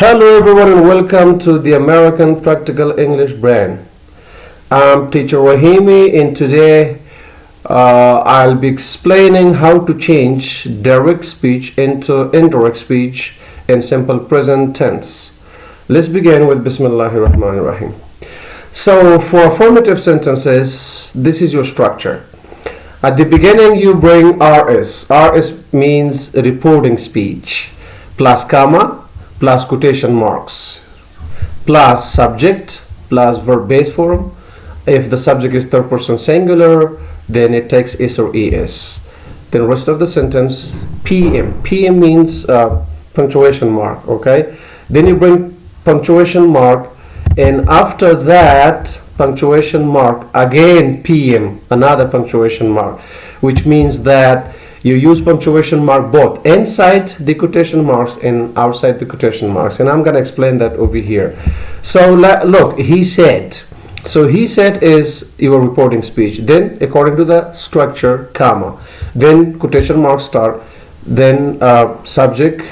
Hello everyone and welcome to the American Practical English brand. I'm teacher Rahimi and today I'll be explaining how to change direct speech into indirect speech in simple present tense. Let's begin with Bismillahir Rahmanir Rahim. So for affirmative sentences, this is your structure. At the beginning you bring RS. RS means reporting speech plus comma plus quotation marks, plus subject, plus verb base form. If the subject is third person singular, then it takes is or es. Then rest of the sentence, PM. PM means punctuation mark, okay? Then you bring punctuation mark, and after that punctuation mark, again PM, another punctuation mark, which means that you use punctuation mark both inside the quotation marks and outside the quotation marks, and I'm going to explain that over here. So look, he said. So he said is your reporting speech. Then according to the structure, comma, then quotation marks start, then subject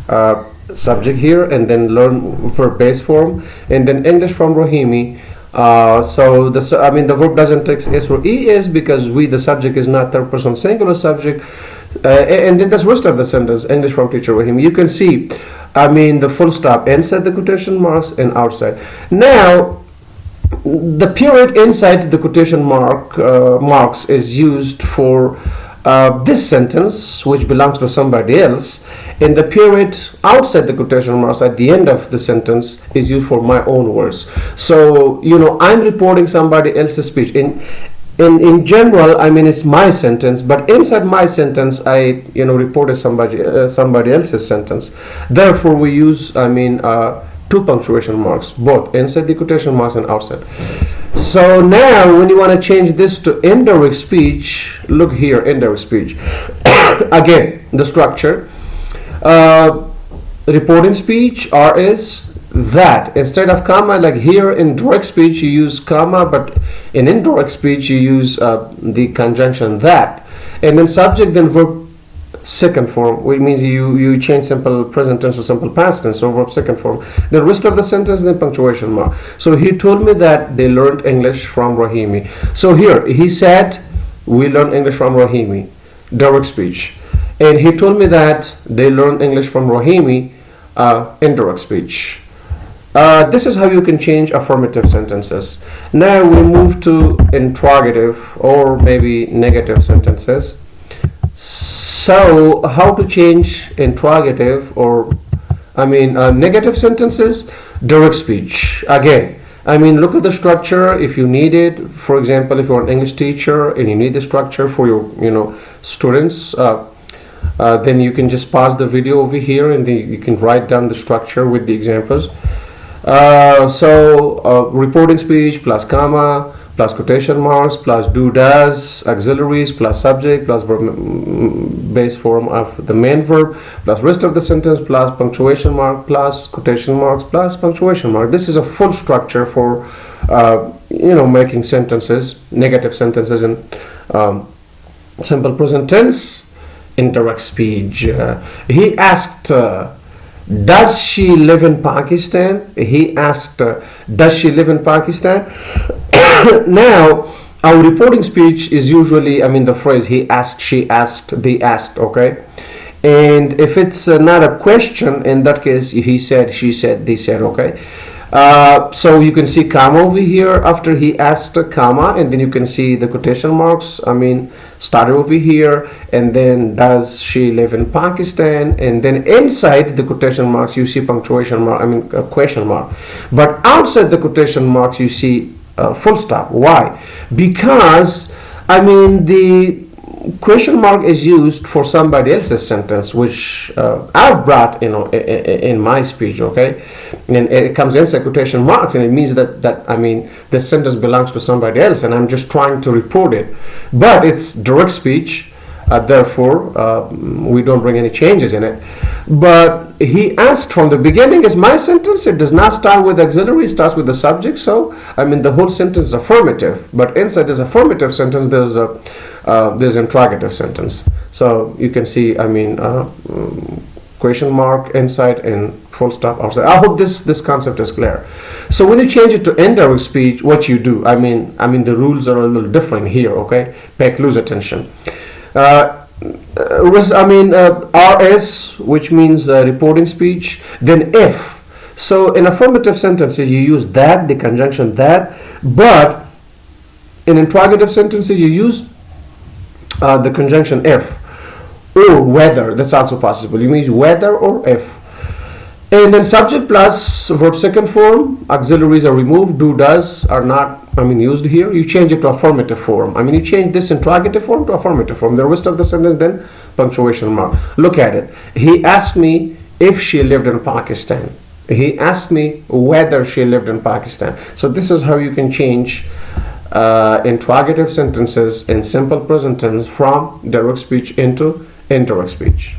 here, and then learn verb base form, and then English from Rahimi. So the verb doesn't take s or es because the subject is not third person singular subject, and then the rest of the sentence, English from teacher Rahim. You can see, the full stop inside the quotation marks and outside. Now, the period inside the quotation marks is used for this sentence, which belongs to somebody else, and the period outside the quotation marks at the end of the sentence is used for my own words. So I'm reporting somebody else's speech. In general, it's my sentence, but inside my sentence I reported somebody else's sentence. Therefore we use two punctuation marks, both inside the quotation marks and outside. So now when you want to change this to indirect speech, look here, indirect speech. Again, the structure, reporting speech, RS, that. Instead of comma, like here in direct speech you use comma, but in indirect speech you use the conjunction that. And then subject, then verb second form, which means you change simple present tense to simple past tense, so verb second form. The rest of the sentence, then punctuation mark. So he told me that they learned English from Rahimi. So here he said we learned English from Rahimi, direct speech, and he told me that they learned English from Rahimi, indirect speech. This is how you can change affirmative sentences. Now we move to interrogative or maybe negative sentences. So how to change interrogative or negative sentences, direct speech. Again, look at the structure if you need it. For example, if you're an English teacher and you need the structure for your students, then you can just pause the video over here and you can write down the structure with the examples. Reporting speech plus comma plus quotation marks plus do does auxiliaries plus subject plus verb base form of the main verb plus rest of the sentence plus punctuation mark plus quotation marks plus punctuation mark. This is a full structure for making sentences, negative sentences in simple present tense, indirect speech. He asked, does she live in Pakistan? He asked, does she live in Pakistan? Now, our reporting speech is usually, the phrase he asked, she asked, they asked, okay? And if it's not a question, in that case, he said, she said, they said, okay? So you can see comma over here after he asked a comma, and then you can see the quotation marks, started over here, and then does she live in Pakistan, and then inside the quotation marks you see punctuation mark, a question mark, but outside the quotation marks you see full stop. Why? Because the question mark is used for somebody else's sentence, which I've brought in my speech, okay, and it comes inside quotation marks, and it means that the sentence belongs to somebody else and I'm just trying to report it, but it's direct speech, therefore we don't bring any changes in it. But he asked from the beginning is my sentence, it does not start with auxiliary, it starts with the subject, so the whole sentence is affirmative, but inside this affirmative sentence there's interrogative sentence. So you can see question mark inside, and full stop outside. I hope this concept is clear. So when you change it to indirect speech, what you do, I mean the rules are a little different here, okay? Pay close attention. RS, which means reporting speech, then if. So in affirmative sentences, you use that, the conjunction that, but in interrogative sentences, you use the conjunction if, or whether. That's also possible. You mean whether or if. And then subject plus verb second form, auxiliaries are removed, do, does are not, used here. You change it to affirmative form. You change this interrogative form to affirmative form. The rest of the sentence, then punctuation mark. Look at it. He asked me if she lived in Pakistan. He asked me whether she lived in Pakistan. So this is how you can change interrogative sentences in simple present tense from direct speech into indirect speech.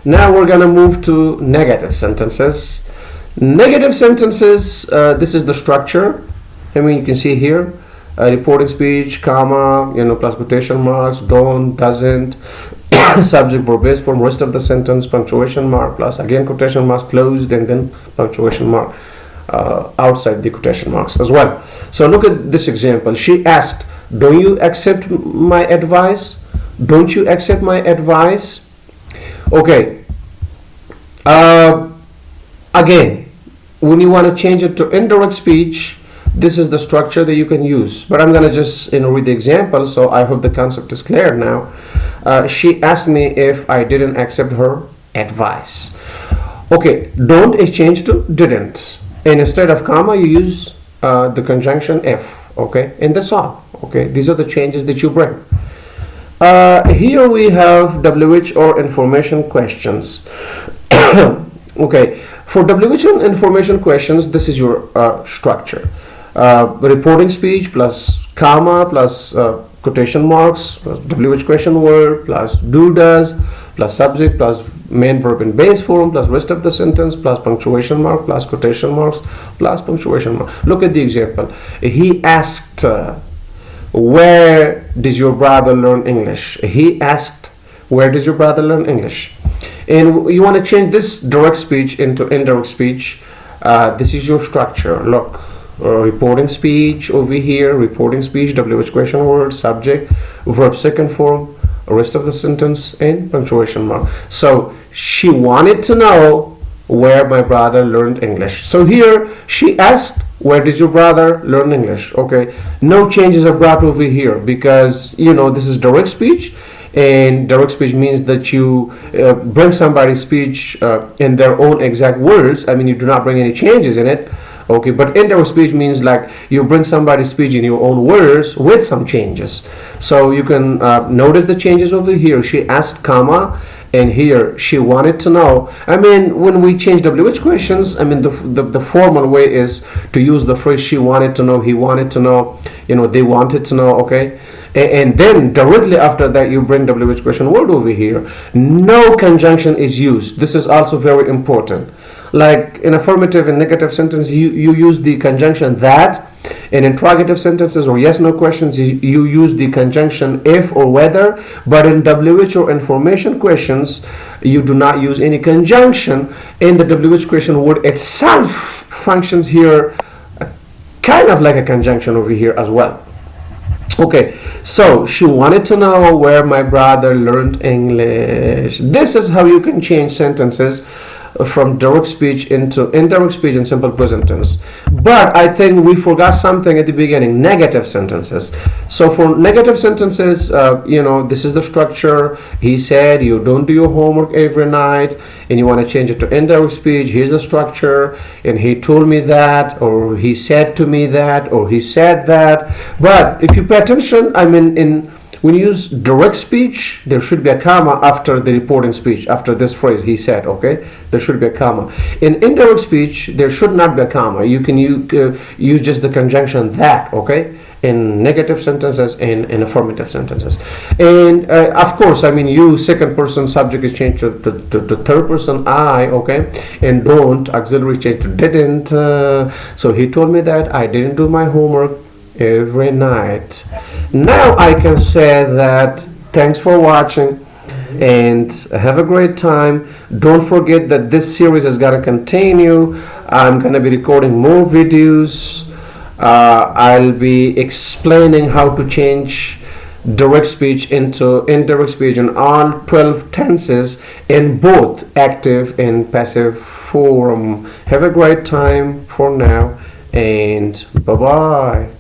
Now we're going to move to negative sentences. Negative sentences, this is the structure. You can see here, reporting speech, comma, plus quotation marks, don't, doesn't, subject, verb, base form, rest of the sentence, punctuation mark, plus again quotation marks, closed, and then punctuation mark outside the quotation marks as well. So look at this example. She asked, "Do you accept my advice? Don't you accept my advice?" Okay. Again, when you want to change it to indirect speech, this is the structure that you can use. But I'm going to just read the example, so I hope the concept is clear now. She asked me if I didn't accept her advice. Okay, don't is changed to didn't. And instead of comma, you use the conjunction if. Okay, and that's all. Okay, these are the changes that you bring. Here we have WH or information questions. Okay, for WH and information questions, this is your structure. Reporting speech plus comma plus quotation marks plus WH question word plus do, does plus subject plus main verb in base form plus rest of the sentence plus punctuation mark plus quotation marks plus punctuation mark. Look at the example. He asked, where does your brother learn English? He asked, where does your brother learn English? And you want to change this direct speech into indirect speech. This is your structure. Look, reporting speech over here, reporting speech, WH question word, subject, verb second form, rest of the sentence, and punctuation mark. So she wanted to know where my brother learned English. So here she asked, where did your brother learn English? Okay, no changes are brought over here because this is direct speech, and direct speech means that you bring somebody's speech in their own exact words. You do not bring any changes in it. Okay, but indirect speech means like you bring somebody's speech in your own words with some changes. So you can notice the changes over here. She asked, comma, and here she wanted to know. When we change WH questions, the formal way is to use the phrase she wanted to know, he wanted to know, they wanted to know. Okay, and then directly after that you bring WH question word over here. No conjunction is used. This is also very important. Like in affirmative and negative sentence, you use the conjunction that. In interrogative sentences or yes no questions, you use the conjunction if or whether. But in WH or information questions, you do not use any conjunction. In the WH question word itself functions here kind of like a conjunction over here as well. Okay, so she wanted to know where my brother learned English. This is how you can change sentences from direct speech into indirect speech in simple present tense. But I think we forgot something at the beginning: negative sentences. So for negative sentences, this is the structure. He said, you don't do your homework every night, and you want to change it to indirect speech. Here's the structure, and he told me that, or he said to me that, or he said that. But if you pay attention, when you use direct speech, there should be a comma after the reporting speech, after this phrase, he said, okay? There should be a comma. In indirect speech, there should not be a comma. You can use just the conjunction that, okay? In negative sentences and in affirmative sentences. And of course, you, second person subject is changed to third person I, okay? And don't, auxiliary change to didn't. So he told me that I didn't do my homework every night. Now I can say that thanks for watching. and have a great time. Don't forget that this series is going to continue. I'm going to be recording more videos. I'll be explaining how to change direct speech into indirect speech in all 12 tenses in both active and passive form. Have a great time for now, and bye bye.